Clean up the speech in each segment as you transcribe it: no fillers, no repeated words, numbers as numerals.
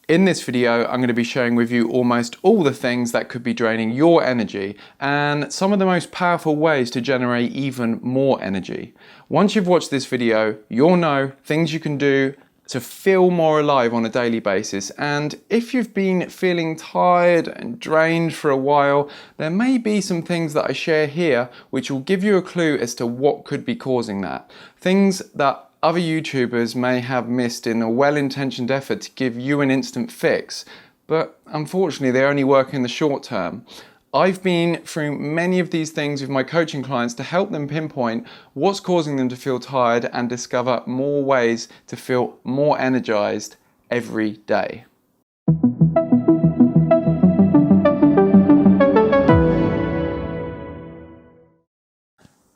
In this video, I'm going to be sharing with you almost all the things that could be draining your energy and some of the most powerful ways to generate even more energy. Once you've watched this video, you'll know things you can do to feel more alive on a daily basis. And if you've been feeling tired and drained for a while, there may be some things that I share here which will give you a clue as to what could be causing that. Things that other YouTubers may have missed in a well-intentioned effort to give you an instant fix, but unfortunately they only work in the short term. I've been through many of these things with my coaching clients to help them pinpoint what's causing them to feel tired and discover more ways to feel more energized every day.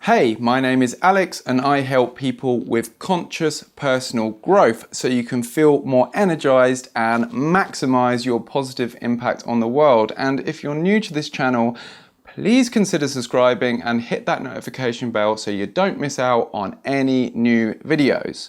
Hey, my name is Alex and I help people with conscious personal growth so you can feel more energized and maximize your positive impact on the world. And if you're new to this channel, please consider subscribing and hit that notification bell so you don't miss out on any new videos.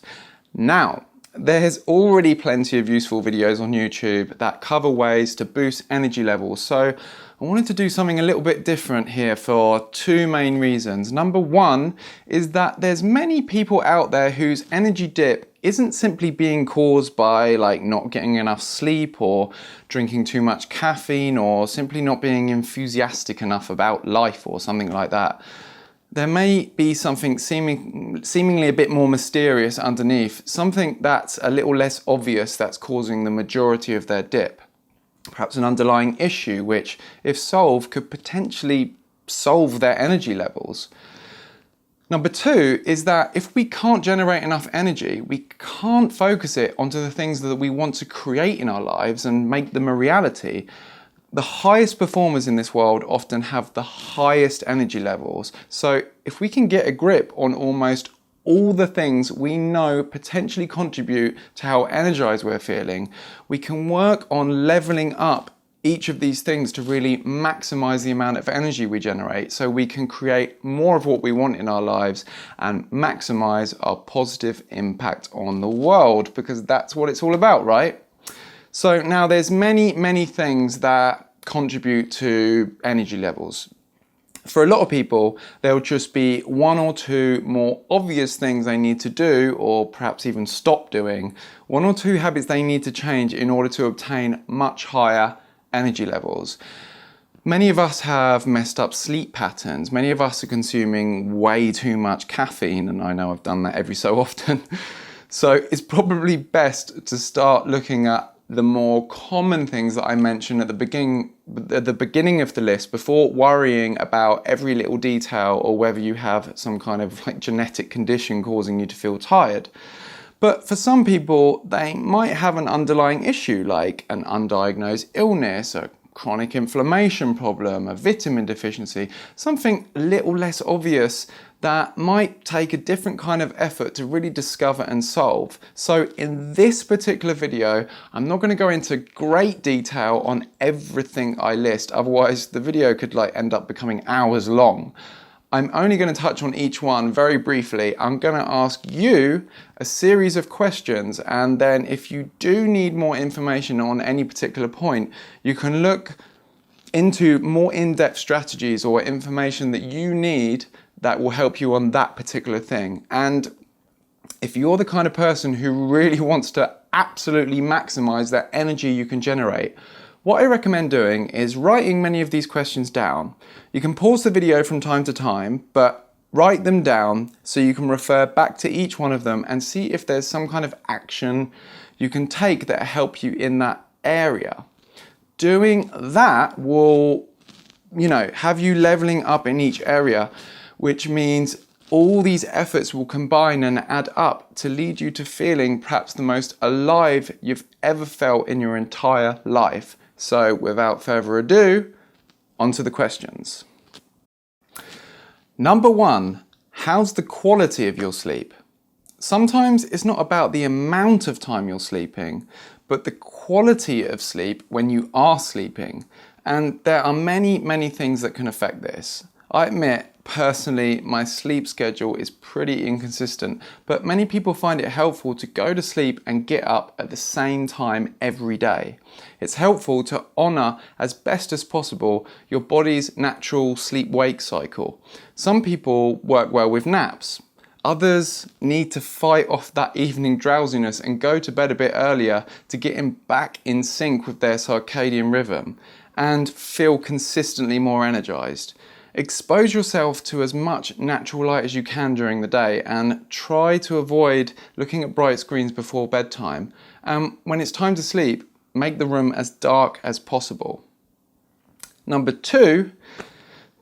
Now, there's already plenty of useful videos on YouTube that cover ways to boost energy levels. So I wanted to do something a little bit different here for two main reasons. Number one is that there's many people out there whose energy dip isn't simply being caused by not getting enough sleep or drinking too much caffeine or simply not being enthusiastic enough about life or something like that. There may be something seemingly a bit more mysterious underneath, something that's a little less obvious that's causing the majority of their dip. Perhaps an underlying issue which, if solved, could potentially solve their energy levels. Number two is that if we can't generate enough energy, we can't focus it onto the things that we want to create in our lives and make them a reality. The highest performers in this world often have the highest energy levels. So if we can get a grip on almost all the things we know potentially contribute to how energized we're feeling, we can work on leveling up each of these things to really maximize the amount of energy we generate so we can create more of what we want in our lives and maximize our positive impact on the world, because that's what it's all about, right? So now there's many things that contribute to energy levels. For a lot of people, there'll just be one or two more obvious things they need to do, or perhaps even stop doing. One or two habits they need to change in order to obtain much higher energy levels. Many of us have messed up sleep patterns. Many of us are consuming way too much caffeine, and I know I've done that every so often. So it's probably best to start looking at the more common things that I mentioned at the beginning of the list, before worrying about every little detail or whether you have some kind of genetic condition causing you to feel tired. But for some people, they might have an underlying issue like an undiagnosed illness, a chronic inflammation problem, a vitamin deficiency, something a little less obvious that might take a different kind of effort to really discover and solve. So in this particular video, I'm not going to go into great detail on everything I list, otherwise the video could end up becoming hours long. I'm only going to touch on each one very briefly. I'm going to ask you a series of questions, and then if you do need more information on any particular point, you can look into more in-depth strategies or information that you need that will help you on that particular thing. And if you're the kind of person who really wants to absolutely maximize that energy you can generate, what I recommend doing is writing many of these questions down. You can pause the video from time to time, but write them down so you can refer back to each one of them and see if there's some kind of action you can take that help you in that area. Doing that will, have you leveling up in each area, which means all these efforts will combine and add up to lead you to feeling perhaps the most alive you've ever felt in your entire life. So without further ado, on to the questions. Number one, how's the quality of your sleep? Sometimes it's not about the amount of time you're sleeping, but the quality of sleep when you are sleeping. And there are many things that can affect this. I admit, personally, my sleep schedule is pretty inconsistent, but many people find it helpful to go to sleep and get up at the same time every day. It's helpful to honour as best as possible your body's natural sleep-wake cycle. Some people work well with naps. Others need to fight off that evening drowsiness and go to bed a bit earlier to get back in sync with their circadian rhythm and feel consistently more energized. Expose yourself to as much natural light as you can during the day and try to avoid looking at bright screens before bedtime. When it's time to sleep, make the room as dark as possible. Number 2,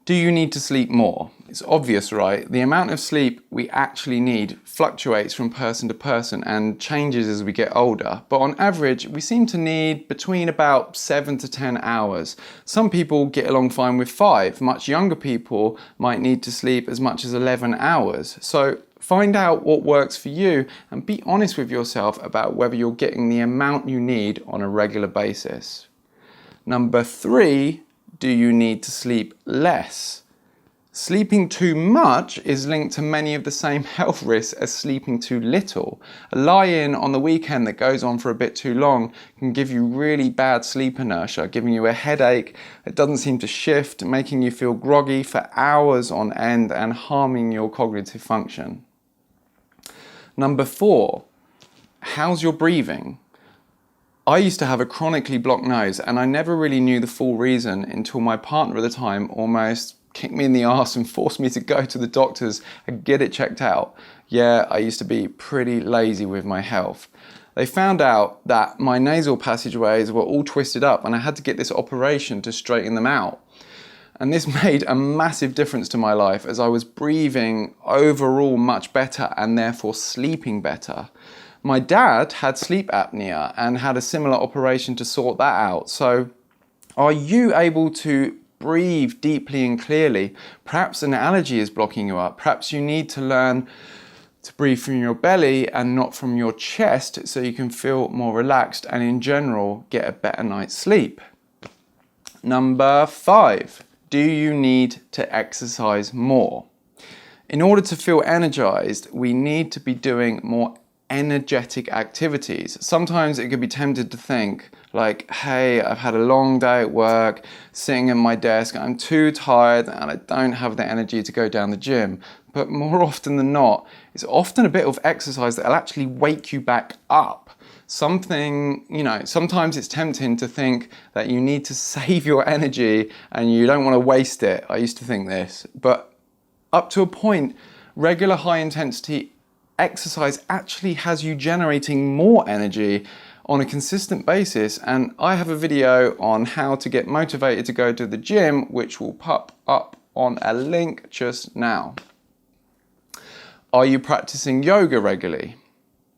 do you need to sleep more? It's obvious, right? The amount of sleep we actually need fluctuates from person to person and changes as we get older. But on average, we seem to need between about 7 to 10 hours. Some people get along fine with 5. Much younger people might need to sleep as much as 11 hours. So find out what works for you and be honest with yourself about whether you're getting the amount you need on a regular basis. Number 3, do you need to sleep less? Sleeping too much is linked to many of the same health risks as sleeping too little. A lie-in on the weekend that goes on for a bit too long can give you really bad sleep inertia, giving you a headache that doesn't seem to shift, making you feel groggy for hours on end and harming your cognitive function. Number 4, how's your breathing? I used to have a chronically blocked nose and I never really knew the full reason until my partner at the time almost kicked me in the arse and forced me to go to the doctors and get it checked out. Yeah, I used to be pretty lazy with my health. They found out that my nasal passageways were all twisted up and I had to get this operation to straighten them out. And this made a massive difference to my life as I was breathing overall much better and therefore sleeping better. My dad had sleep apnea and had a similar operation to sort that out. So are you able to breathe deeply and clearly? Perhaps an allergy is blocking you up. Perhaps you need to learn to breathe from your belly and not from your chest so you can feel more relaxed and in general get a better night's sleep. Number 5, do you need to exercise more? In order to feel energized, we need to be doing more energetic activities. Sometimes it could be tempted to think like, hey, I've had a long day at work, sitting at my desk, I'm too tired and I don't have the energy to go down the gym. But more often than not, it's often a bit of exercise that'll actually wake you back up. Sometimes it's tempting to think that you need to save your energy and you don't want to waste it. I used to think this, but up to a point, regular high intensity exercise actually has you generating more energy on a consistent basis, and I have a video on how to get motivated to go to the gym which will pop up on a link just now. Are you practicing yoga regularly?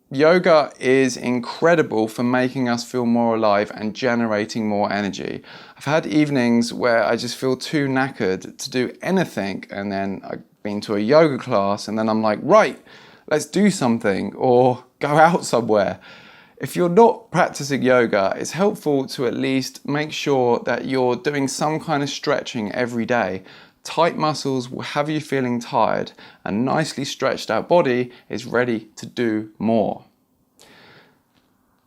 Yoga is incredible for making us feel more alive and generating more energy. I've had evenings where I just feel too knackered to do anything, and then I've been to a yoga class and then I'm like, right, let's do something or go out somewhere. If you're not practicing yoga, it's helpful to at least make sure that you're doing some kind of stretching every day. Tight muscles will have you feeling tired. A nicely stretched out body is ready to do more.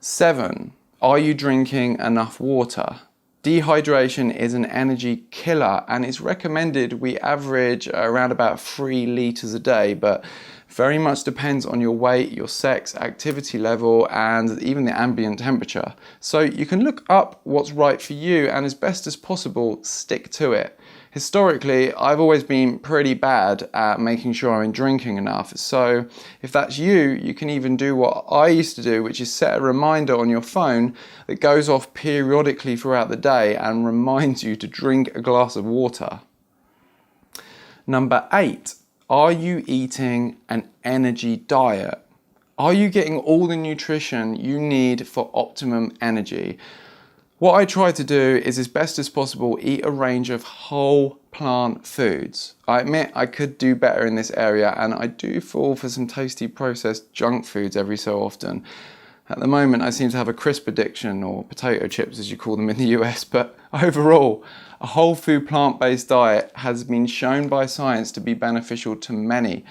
7, are you drinking enough water? Dehydration is an energy killer and it's recommended we average around about 3 litres a day, but very much depends on your weight, your sex, activity level, and even the ambient temperature. So you can look up what's right for you and as best as possible, stick to it. Historically, I've always been pretty bad at making sure I'm drinking enough. So if that's you, you can even do what I used to do, which is set a reminder on your phone that goes off periodically throughout the day and reminds you to drink a glass of water. Number 8, are you eating an energy diet? Are you getting all the nutrition you need for optimum energy? What I try to do is, as best as possible, eat a range of whole plant foods. I admit I could do better in this area and I do fall for some tasty processed junk foods every so often. At the moment, I seem to have a crisp addiction, or potato chips as you call them in the US, but overall, a whole food plant-based diet has been shown by science to be beneficial to many.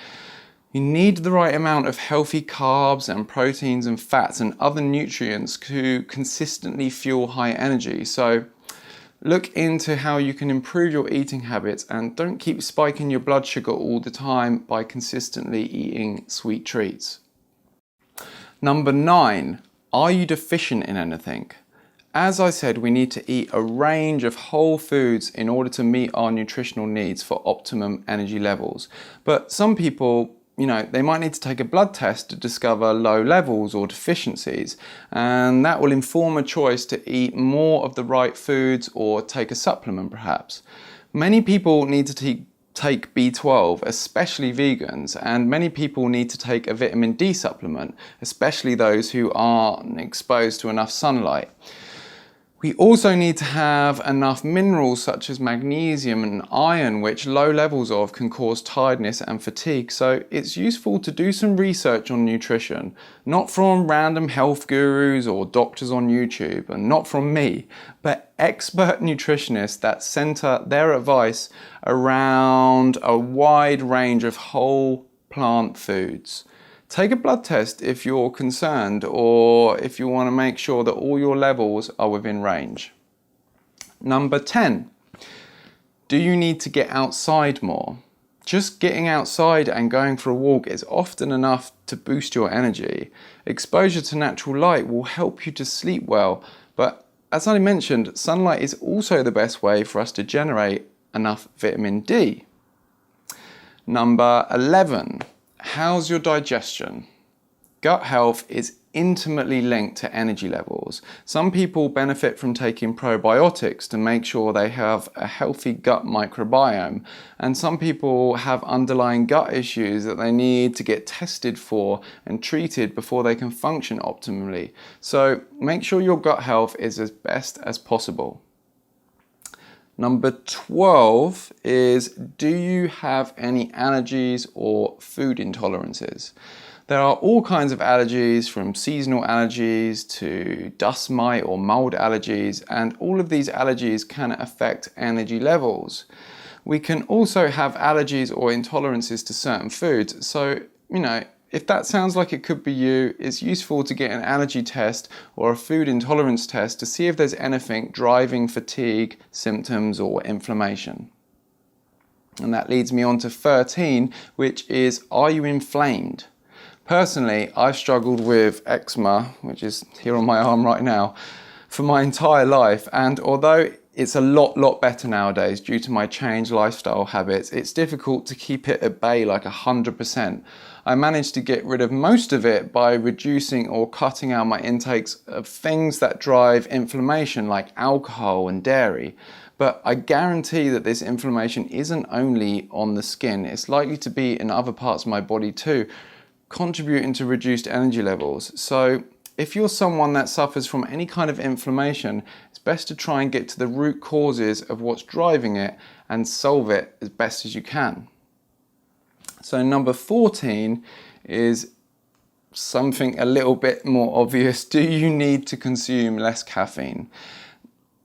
You need the right amount of healthy carbs and proteins and fats and other nutrients to consistently fuel high energy. So look into how you can improve your eating habits and don't keep spiking your blood sugar all the time by consistently eating sweet treats. Number 9, are you deficient in anything? As I said, we need to eat a range of whole foods in order to meet our nutritional needs for optimum energy levels. But some people, they might need to take a blood test to discover low levels or deficiencies, and that will inform a choice to eat more of the right foods or take a supplement perhaps. Many people need to take B12, especially vegans, and many people need to take a vitamin D supplement, especially those who aren't exposed to enough sunlight. We also need to have enough minerals such as magnesium and iron, which low levels of can cause tiredness and fatigue. So it's useful to do some research on nutrition, not from random health gurus or doctors on YouTube, and not from me, but expert nutritionists that center their advice around a wide range of whole plant foods. Take a blood test if you're concerned or if you want to make sure that all your levels are within range. Number 10, do you need to get outside more? Just getting outside and going for a walk is often enough to boost your energy. Exposure to natural light will help you to sleep well, but as I mentioned, sunlight is also the best way for us to generate enough vitamin D. Number 11. How's your digestion? Gut health is intimately linked to energy levels. Some people benefit from taking probiotics to make sure they have a healthy gut microbiome, and some people have underlying gut issues that they need to get tested for and treated before they can function optimally. So make sure your gut health is as best as possible. Number 12 is, do you have any allergies or food intolerances? There are all kinds of allergies, from seasonal allergies to dust mite or mold allergies, and all of these allergies can affect energy levels. We can also have allergies or intolerances to certain foods, so if that sounds like it could be you, it's useful to get an allergy test or a food intolerance test to see if there's anything driving fatigue, symptoms, or inflammation. And that leads me on to 13, which is, are you inflamed? Personally, I've struggled with eczema, which is here on my arm right now, for my entire life, and although it's a lot better nowadays due to my changed lifestyle habits, it's difficult to keep it at bay like 100%. I managed to get rid of most of it by reducing or cutting out my intakes of things that drive inflammation like alcohol and dairy. But I guarantee that this inflammation isn't only on the skin, it's likely to be in other parts of my body too, contributing to reduced energy levels. So if you're someone that suffers from any kind of inflammation, it's best to try and get to the root causes of what's driving it and solve it as best as you can. So number 14 is something a little bit more obvious. Do you need to consume less caffeine?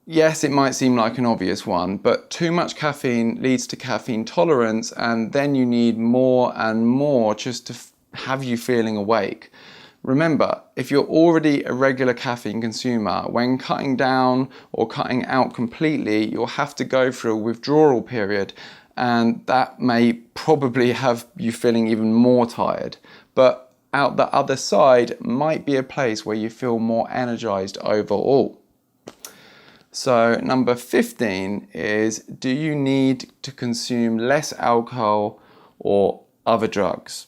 Yes, it might seem like an obvious one, but too much caffeine leads to caffeine tolerance, and then you need more and more just to have you feeling awake. Remember, if you're already a regular caffeine consumer, when cutting down or cutting out completely, you'll have to go through a withdrawal period, and that may probably have you feeling even more tired. But out the other side might be a place where you feel more energized overall. So number 15 is, do you need to consume less alcohol or other drugs?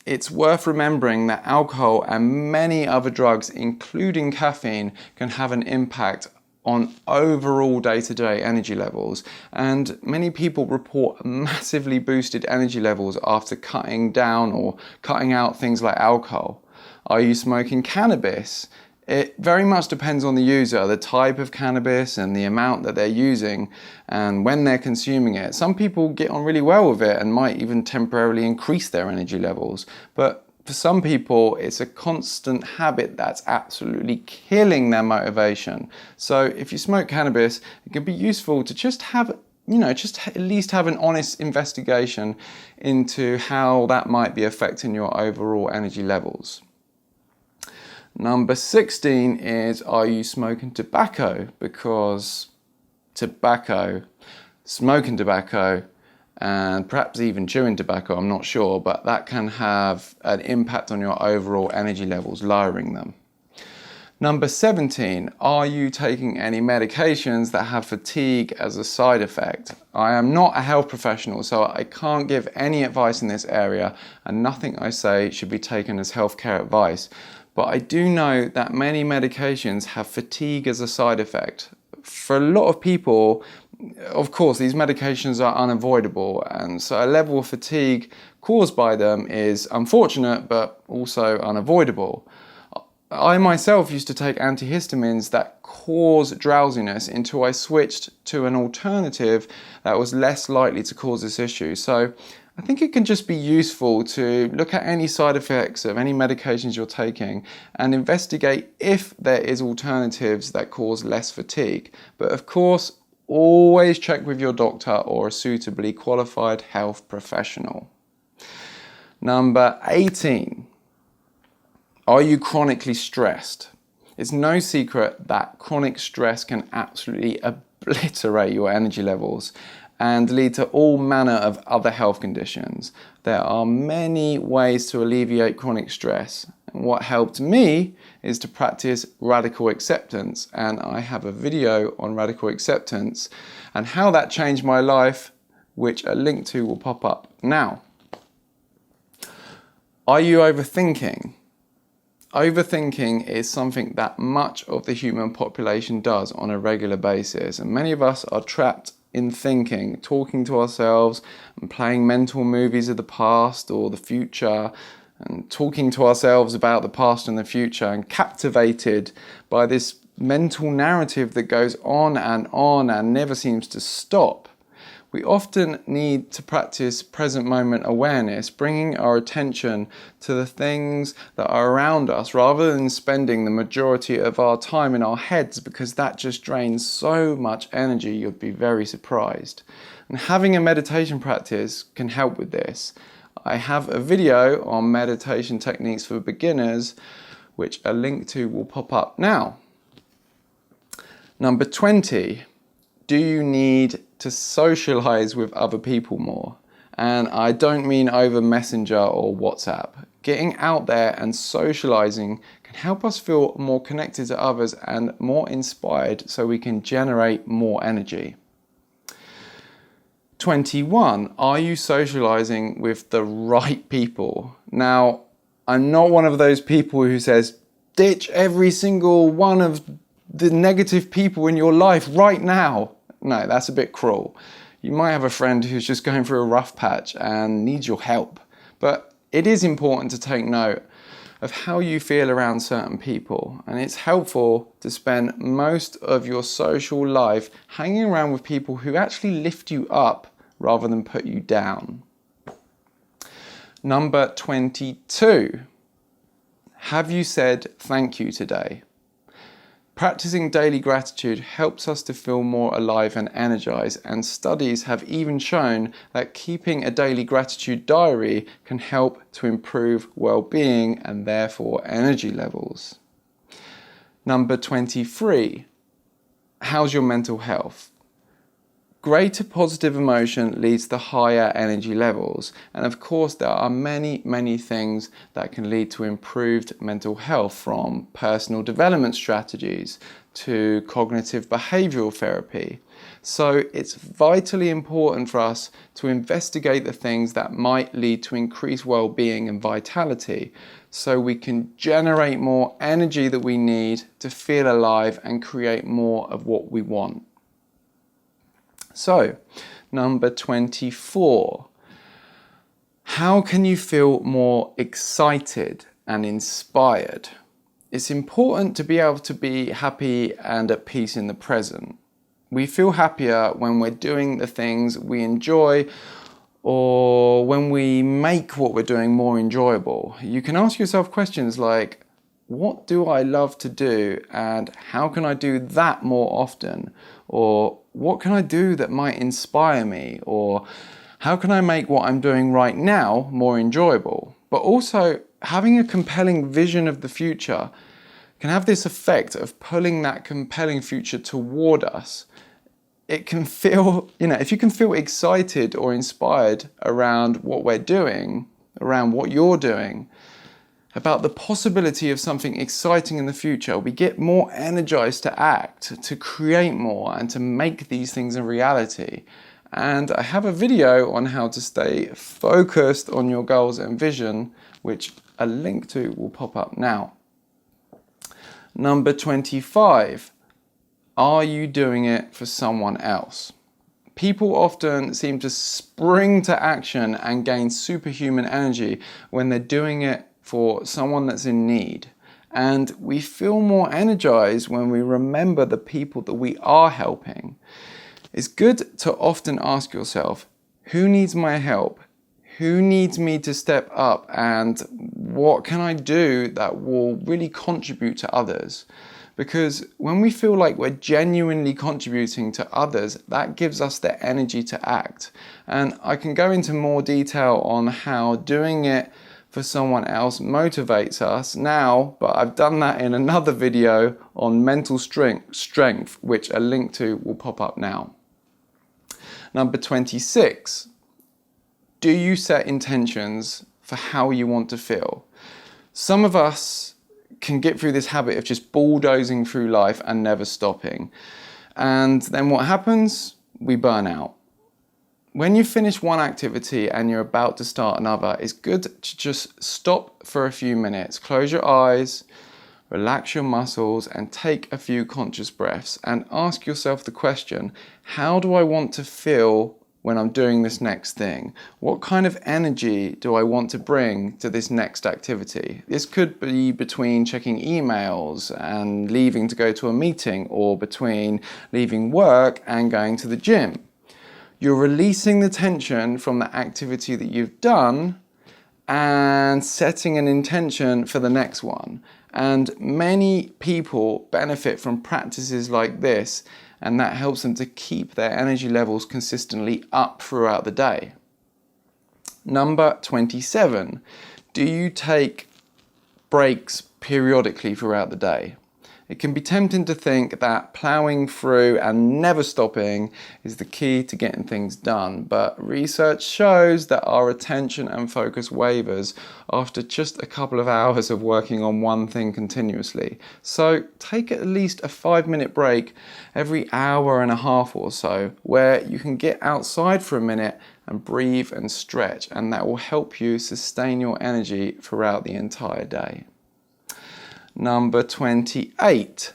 It's worth remembering that alcohol and many other drugs, including caffeine, can have an impact on overall day-to-day energy levels, and many people report massively boosted energy levels after cutting down or cutting out things like alcohol. Are you smoking cannabis? It very much depends on the user, the type of cannabis and the amount that they're using and when they're consuming it. Some people get on really well with it and might even temporarily increase their energy levels, but for some people, it's a constant habit that's absolutely killing their motivation. So if you smoke cannabis, it can be useful to just have, just at least have an honest investigation into how that might be affecting your overall energy levels. Number 16 is, are you smoking tobacco? Because smoking tobacco, and perhaps even chewing tobacco, I'm not sure, but that can have an impact on your overall energy levels, lowering them. Number 17, are you taking any medications that have fatigue as a side effect? I am not a health professional, so I can't give any advice in this area, and nothing I say should be taken as healthcare advice. But I do know that many medications have fatigue as a side effect. For a lot of people, of course, these medications are unavoidable, and so a level of fatigue caused by them is unfortunate but also unavoidable. I myself used to take antihistamines that cause drowsiness until I switched to an alternative that was less likely to cause this issue. So I think it can just be useful to look at any side effects of any medications you're taking and investigate if there is alternatives that cause less fatigue. But of course, always check with your doctor or a suitably qualified health professional. Number 18, are you chronically stressed? It's no secret that chronic stress can absolutely obliterate your energy levels and lead to all manner of other health conditions. There are many ways to alleviate chronic stress. And what helped me is to practice radical acceptance. And I have a video on radical acceptance and how that changed my life, which a link to will pop up now. Are you overthinking? Overthinking is something that much of the human population does on a regular basis. And many of us are trapped in thinking, talking to ourselves and playing mental movies of the past or the future, and talking to ourselves about the past and the future, and captivated by this mental narrative that goes on and never seems to stop. We often need to practice present moment awareness, bringing our attention to the things that are around us rather than spending the majority of our time in our heads, because that just drains so much energy, you'd be very surprised. And having a meditation practice can help with this. I have a video on meditation techniques for beginners, which a link to will pop up now. Number 20, do you need to socialize with other people more? And I don't mean over Messenger or WhatsApp. Getting out there and socializing can help us feel more connected to others and more inspired, so we can generate more energy. 21, are you socializing with the right people? Now, I'm not one of those people who says, ditch every single one of the negative people in your life right now. No, that's a bit cruel. You might have a friend who's just going through a rough patch and needs your help. But it is important to take note of how you feel around certain people. And it's helpful to spend most of your social life hanging around with people who actually lift you up rather than put you down. Number 22, have you said thank you today? Practicing daily gratitude helps us to feel more alive and energized, and studies have even shown that keeping a daily gratitude diary can help to improve well-being and therefore energy levels. Number 23, how's your mental health? Greater positive emotion leads to higher energy levels, and of course there are many things that can lead to improved mental health, from personal development strategies to cognitive behavioral therapy. So it's vitally important for us to investigate the things that might lead to increased well-being and vitality, so we can generate more energy that we need to feel alive and create more of what we want. So, number 24, how can you feel more excited and inspired? It's important to be able to be happy and at peace in the present. We feel happier when we're doing the things we enjoy or when we make what we're doing more enjoyable. You can ask yourself questions like, what do I love to do and how can I do that more often? Or what can I do that might inspire me? Or how can I make what I'm doing right now more enjoyable? But also, having a compelling vision of the future can have this effect of pulling that compelling future toward us. It can feel, if you can feel excited or inspired around what we're doing, around what you're doing, about the possibility of something exciting in the future, we get more energized to act, to create more, and to make these things a reality. And I have a video on how to stay focused on your goals and vision, which a link to will pop up now. Number 25, are you doing it for someone else? People often seem to spring to action and gain superhuman energy when they're doing it for someone that's in need. And we feel more energized when we remember the people that we are helping. It's good to often ask yourself, who needs my help? Who needs me to step up? And what can I do that will really contribute to others? Because when we feel like we're genuinely contributing to others, that gives us the energy to act. And I can go into more detail on how doing it for someone else motivates us now, but I've done that in another video on mental strength, which a link to will pop up now. Number 26, do you set intentions for how you want to feel? Some of us can get through this habit of just bulldozing through life and never stopping. And then what happens? We burn out. When you finish one activity and you're about to start another, it's good to just stop for a few minutes, close your eyes, relax your muscles, and take a few conscious breaths and ask yourself the question, how do I want to feel when I'm doing this next thing? What kind of energy do I want to bring to this next activity? This could be between checking emails and leaving to go to a meeting, or between leaving work and going to the gym. You're releasing the tension from the activity that you've done and setting an intention for the next one. And many people benefit from practices like this, and that helps them to keep their energy levels consistently up throughout the day. Number 27, do you take breaks periodically throughout the day? It can be tempting to think that plowing through and never stopping is the key to getting things done, but research shows that our attention and focus wavers after just a couple of hours of working on one thing continuously. So take at least a 5-minute break every hour and a half or so, where you can get outside for a minute and breathe and stretch, and that will help you sustain your energy throughout the entire day. Number 28,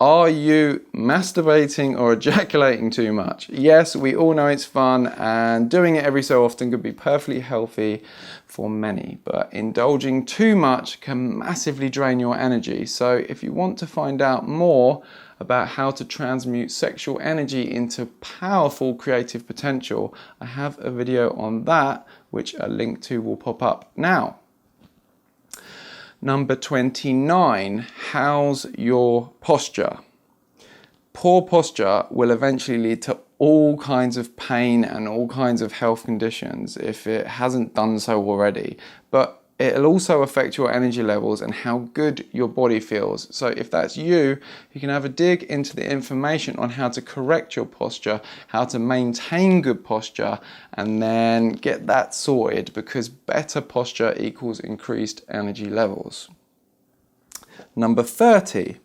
are you masturbating or ejaculating too much? Yes, we all know it's fun, and doing it every so often could be perfectly healthy for many, but indulging too much can massively drain your energy. So if you want to find out more about how to transmute sexual energy into powerful creative potential, I have a video on that, which a link to will pop up now. Number 29, how's your posture? Poor posture will eventually lead to all kinds of pain and all kinds of health conditions if it hasn't done so already. But it'll also affect your energy levels and how good your body feels. So if that's you, you can have a dig into the information on how to correct your posture, how to maintain good posture, and then get that sorted, because better posture equals increased energy levels. Number 30,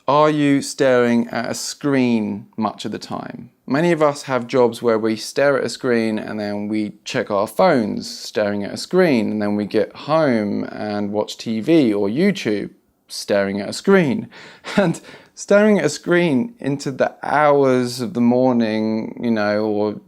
are you staring at a screen much of the time? Many of us have jobs where we stare at a screen and then we check our phones staring at a screen, and then we get home and watch TV or YouTube staring at a screen. And staring at a screen into the hours of the morning, or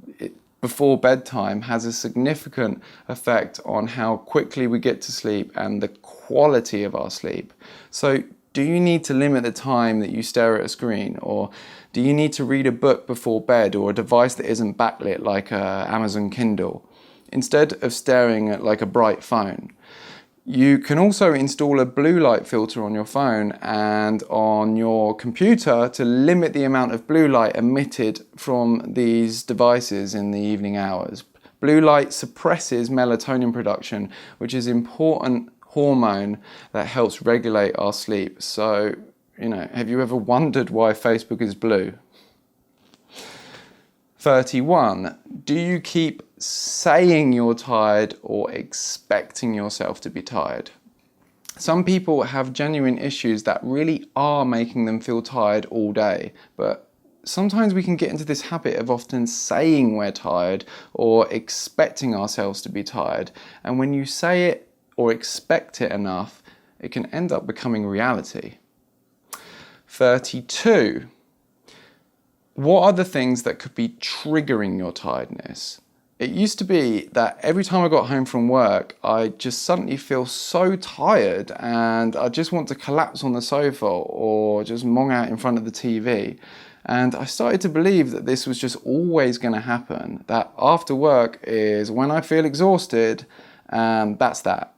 before bedtime has a significant effect on how quickly we get to sleep and the quality of our sleep. So Do you need to limit the time that you stare at a screen? Or do you need to read a book before bed, or a device that isn't backlit like Amazon Kindle, instead of staring at like a bright phone? You can also install a blue light filter on your phone and on your computer to limit the amount of blue light emitted from these devices in the evening hours. Blue light suppresses melatonin production, which is an important hormone that helps regulate our sleep. So, have you ever wondered why Facebook is blue? 31. Do you keep saying you're tired or expecting yourself to be tired? Some people have genuine issues that really are making them feel tired all day, but sometimes we can get into this habit of often saying we're tired or expecting ourselves to be tired. And when you say it or expect it enough, it can end up becoming reality. 32. What are the things that could be triggering your tiredness? It used to be that every time I got home from work, I just suddenly feel so tired and I just want to collapse on the sofa or just mong out in front of the TV. And I started to believe that this was just always going to happen, that after work is when I feel exhausted, and that's that.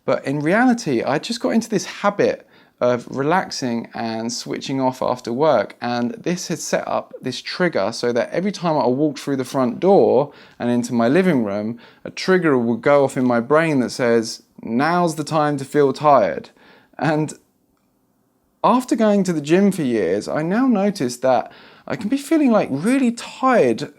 But in reality, I just got into this habit of relaxing and switching off after work, and this had set up this trigger so that every time I walked through the front door and into my living room, a trigger would go off in my brain that says, now's the time to feel tired. And after going to the gym for years, I now notice that I can be feeling like really tired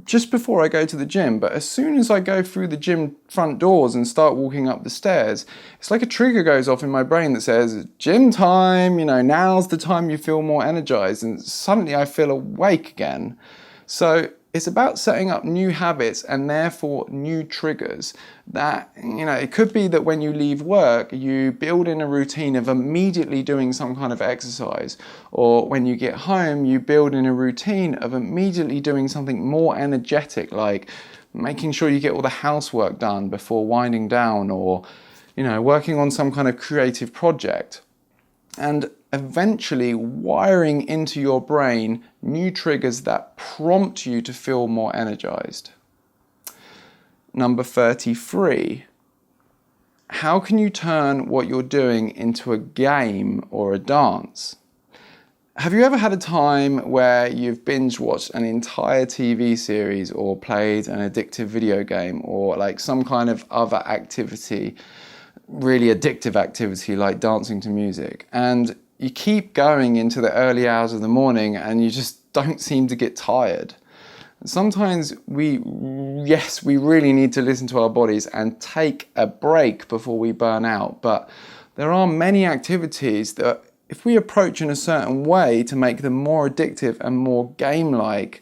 just before I go to the gym, but as soon as I go through the gym front doors and start walking up the stairs, it's like a trigger goes off in my brain that says, gym time, now's the time you feel more energized, and suddenly I feel awake again. So it's about setting up new habits and therefore new triggers that, it could be that when you leave work, you build in a routine of immediately doing some kind of exercise. Or when you get home, you build in a routine of immediately doing something more energetic, like making sure you get all the housework done before winding down, or, working on some kind of creative project. And eventually wiring into your brain new triggers that prompt you to feel more energized. Number 33. How can you turn what you're doing into a game or a dance? Have you ever had a time where you've binge watched an entire TV series or played an addictive video game or like some kind of other activity, really addictive activity like dancing to music, and you keep going into the early hours of the morning and you just don't seem to get tired? Sometimes we really need to listen to our bodies and take a break before we burn out. But there are many activities that if we approach in a certain way to make them more addictive and more game-like,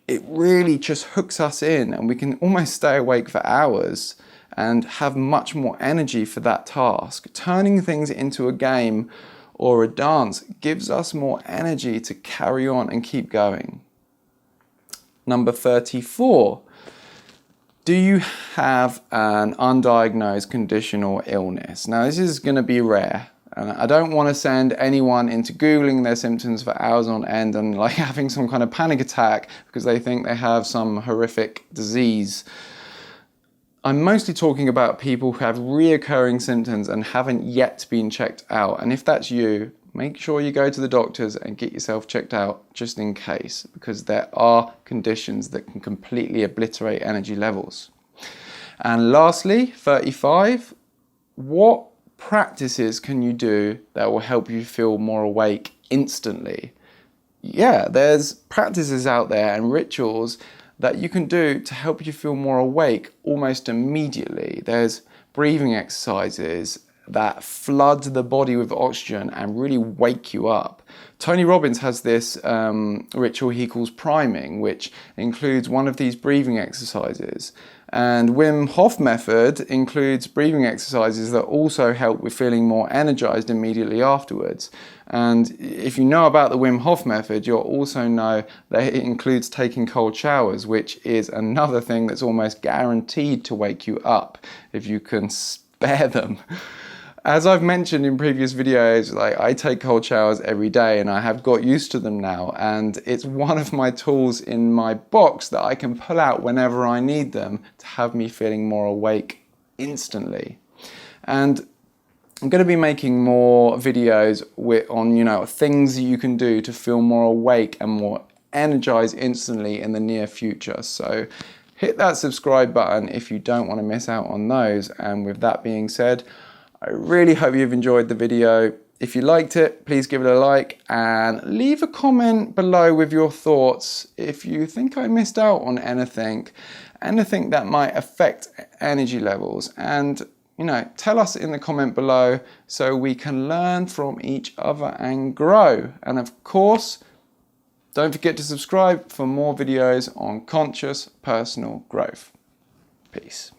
it really just hooks us in and we can almost stay awake for hours and have much more energy for that task. Turning things into a game or a dance gives us more energy to carry on and keep going. Number 34. Do you have an undiagnosed condition or illness? Now, this is going to be rare. And I don't want to send anyone into Googling their symptoms for hours on end and like having some kind of panic attack because they think they have some horrific disease. I'm mostly talking about people who have reoccurring symptoms and haven't yet been checked out. And if that's you, make sure you go to the doctors and get yourself checked out just in case, because there are conditions that can completely obliterate energy levels. And lastly, 35, what practices can you do that will help you feel more awake instantly? Yeah, there's practices out there and rituals that you can do to help you feel more awake almost immediately. There's breathing exercises that flood the body with oxygen and really wake you up. Tony Robbins has this ritual he calls priming, which includes one of these breathing exercises. And Wim Hof method includes breathing exercises that also help with feeling more energized immediately afterwards. And if you know about the Wim Hof method, you'll also know that it includes taking cold showers, which is another thing that's almost guaranteed to wake you up if you can spare them. As I've mentioned in previous videos, like I take cold showers every day and I have got used to them now, and it's one of my tools in my box that I can pull out whenever I need them to have me feeling more awake instantly. And I'm going to be making more videos on things you can do to feel more awake and more energized instantly in the near future. So hit that subscribe button if you don't want to miss out on those. And with that being said, I really hope you've enjoyed the video. If you liked it, please give it a like and leave a comment below with your thoughts if you think I missed out on anything that might affect energy levels. And tell us in the comment below so we can learn from each other and grow. And of course, don't forget to subscribe for more videos on conscious personal growth. Peace.